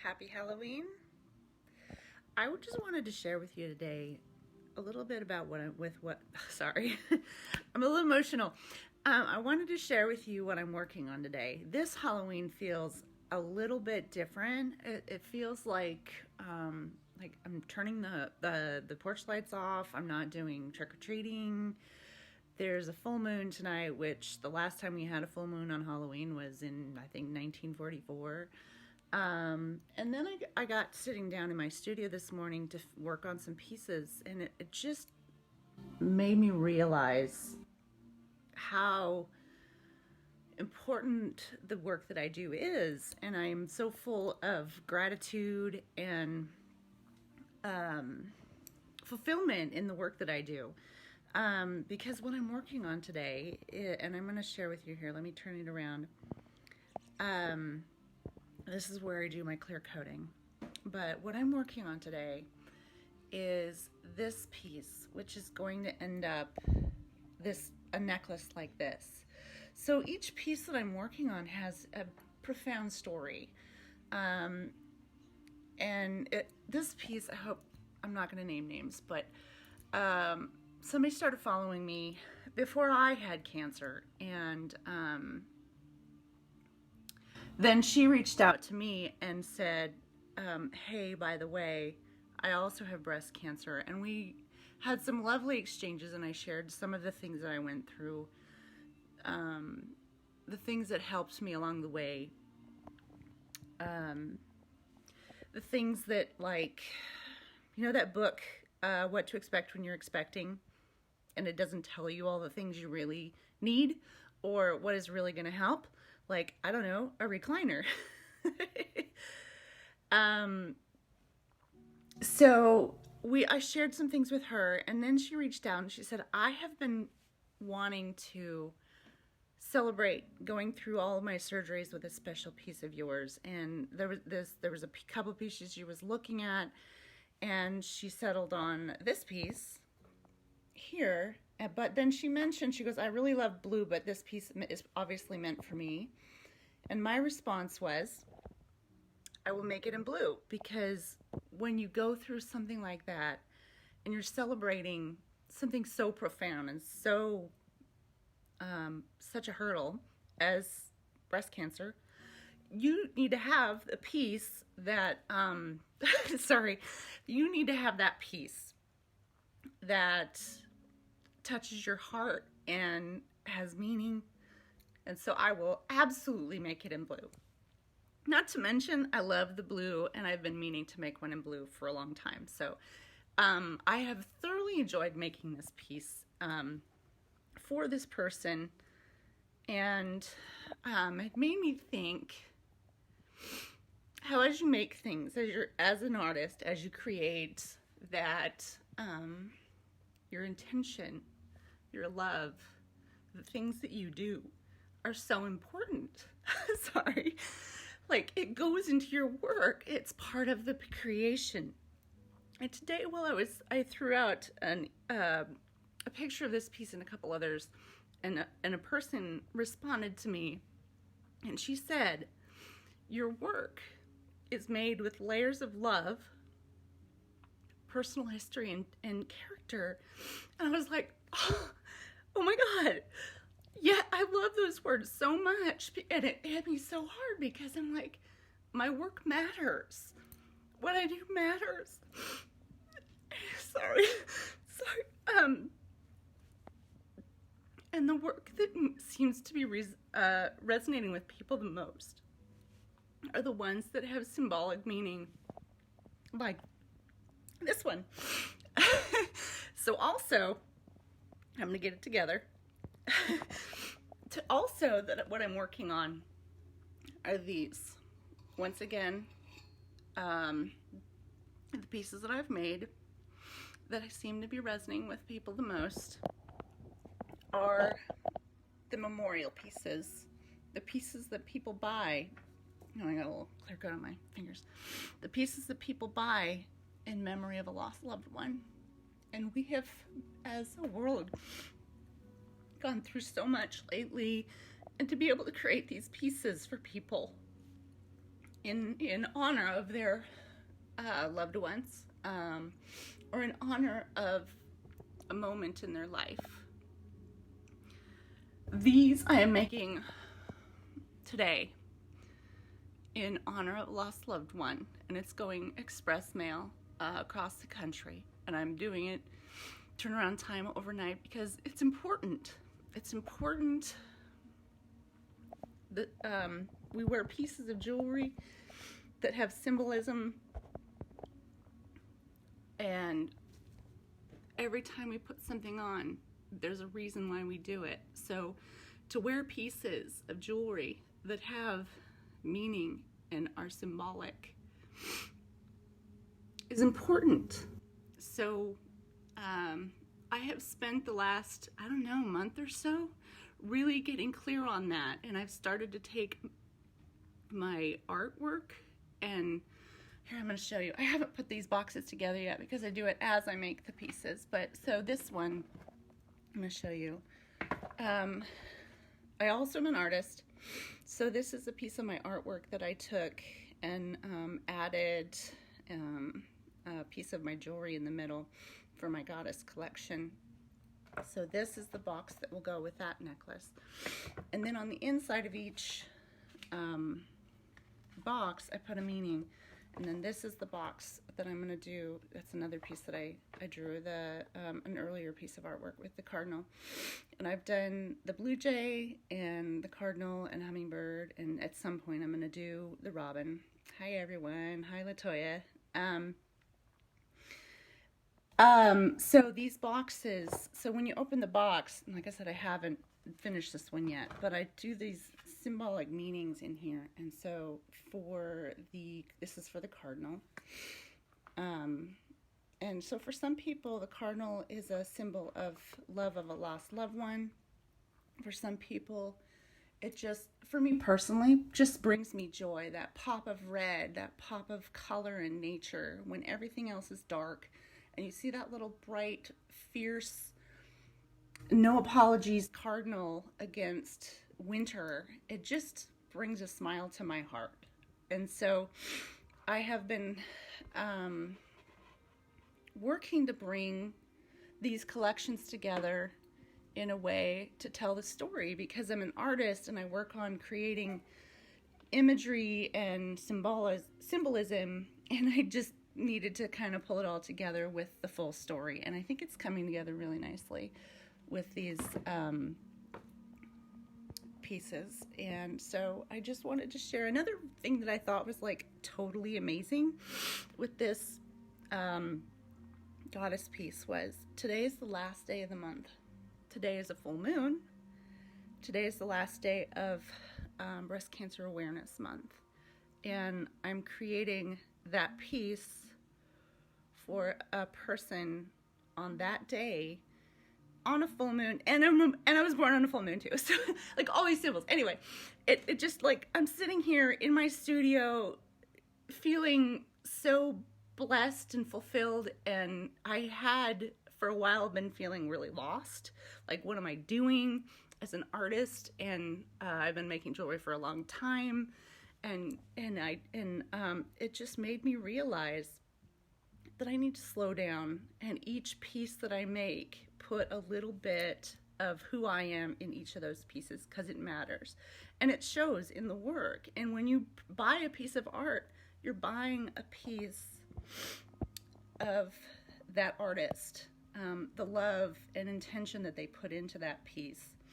Happy Halloween. I just wanted to share with you today a little bit about sorry, I'm a little emotional. I wanted to share with you what I'm working on today. This Halloween feels a little bit different. It feels like I'm turning the porch lights off. I'm not doing trick-or-treating. There's a full moon tonight, which the last time we had a full moon on Halloween was in, I think, 1944. And then I got sitting down in my studio this morning to work on some pieces, and it just made me realize how important the work that I do is. And I'm so full of gratitude and fulfillment in the work that I do. Because what I'm working on today, and I'm going to share with you here, let me turn it around. This is where I do my clear coating. But what I'm working on today is this piece, which is going to end up a necklace like this. So each piece that I'm working on has a profound story. This piece, I hope I'm not going to name names, but somebody started following me before I had cancer, and then she reached out to me and said, hey, by the way, I also have breast cancer. And we had some lovely exchanges, and I shared some of the things that I went through, the things that helped me along the way, the things that, like, you know that book, What to Expect When You're Expecting, and it doesn't tell you all the things you really need or what is really going to help? Like, I don't know, a recliner. So I shared some things with her, and then she reached out and she said, I have been wanting to celebrate going through all of my surgeries with a special piece of yours. And there was a couple pieces she was looking at, and she settled on this piece here. But then she mentioned, she goes, I really love blue, but this piece is obviously meant for me. And my response was, I will make it in blue, because when you go through something like that and you're celebrating something so profound and so such a hurdle as breast cancer, you need to have a piece that you need to have that piece that touches your heart and has meaning. And so I will absolutely make it in blue. Not to mention, I love the blue, and I've been meaning to make one in blue for a long time. So I have thoroughly enjoyed making this piece for this person. And it made me think how, as you make things, as an artist, as you create, that your intention, your love, the things that you do are so important. Sorry. Like, it goes into your work. It's part of the creation. And today, while I threw out a picture of this piece and a couple others, and a person responded to me, and she said, your work is made with layers of love, personal history, and character. And I was like, oh my God. Yeah, I love those words so much. And it hit me so hard, because I'm like, my work matters. What I do matters. Sorry. And the work that seems to be resonating with people the most are the ones that have symbolic meaning, like this one. So also, I'm going to get it together. What I'm working on are these. Once again, the pieces that I've made that I seem to be resonating with people the most are the memorial pieces, the pieces that people buy. Oh, I got a little clear coat on my fingers. The pieces that people buy in memory of a lost loved one. And we have, as a world, gone through so much lately, and to be able to create these pieces for people in honor of their loved ones, or in honor of a moment in their life. These I am making today in honor of a lost loved one, and it's going express mail across the country, and I'm doing it turnaround time overnight because it's important. It's important that we wear pieces of jewelry that have symbolism, and every time we put something on, there's a reason why we do it. So to wear pieces of jewelry that have meaning and are symbolic is important. So I have spent the last, I don't know, month or so really getting clear on that, and I've started to take my artwork, and here I'm going to show you. I haven't put these boxes together yet because I do it as I make the pieces, but so this one I'm going to show you. I also am an artist, so this is a piece of my artwork that I took and added a piece of my jewelry in the middle for my goddess collection. So this is the box that will go with that necklace. And then on the inside of each box, I put a meaning. And then this is the box that I'm going to do. That's another piece that I drew, an earlier piece of artwork with the cardinal. And I've done the blue jay and the cardinal and hummingbird. And at some point I'm going to do the robin. Hi everyone. Hi LaToya. So these boxes, so when you open the box, and like I said, I haven't finished this one yet, but I do these symbolic meanings in here. And so this is for the cardinal. And so for some people, the cardinal is a symbol of love of a lost loved one. For some people, it just, for me personally, just brings me joy. That pop of red, that pop of color in nature when everything else is dark. And you see that little bright, fierce, no apologies cardinal against winter. It just brings a smile to my heart. And so I have been working to bring these collections together in a way to tell the story, because I'm an artist and I work on creating imagery and symbolism, and I just needed to kind of pull it all together with the full story. And I think it's coming together really nicely with these pieces. And so I just wanted to share another thing that I thought was like totally amazing with this goddess piece was, today is the last day of the month. Today is a full moon. Today is the last day of Breast Cancer Awareness Month. And I'm creating that piece for a person on that day on a full moon, and I was born on a full moon too, so like all these symbols. Anyway, it just, like, I'm sitting here in my studio feeling so blessed and fulfilled, and I had for a while been feeling really lost, like, what am I doing as an artist? And I've been making jewelry for a long time, and it just made me realize that I need to slow down, and each piece that I make, put a little bit of who I am in each of those pieces, because it matters. And it shows in the work. And when you buy a piece of art, you're buying a piece of that artist, the love and intention that they put into that piece.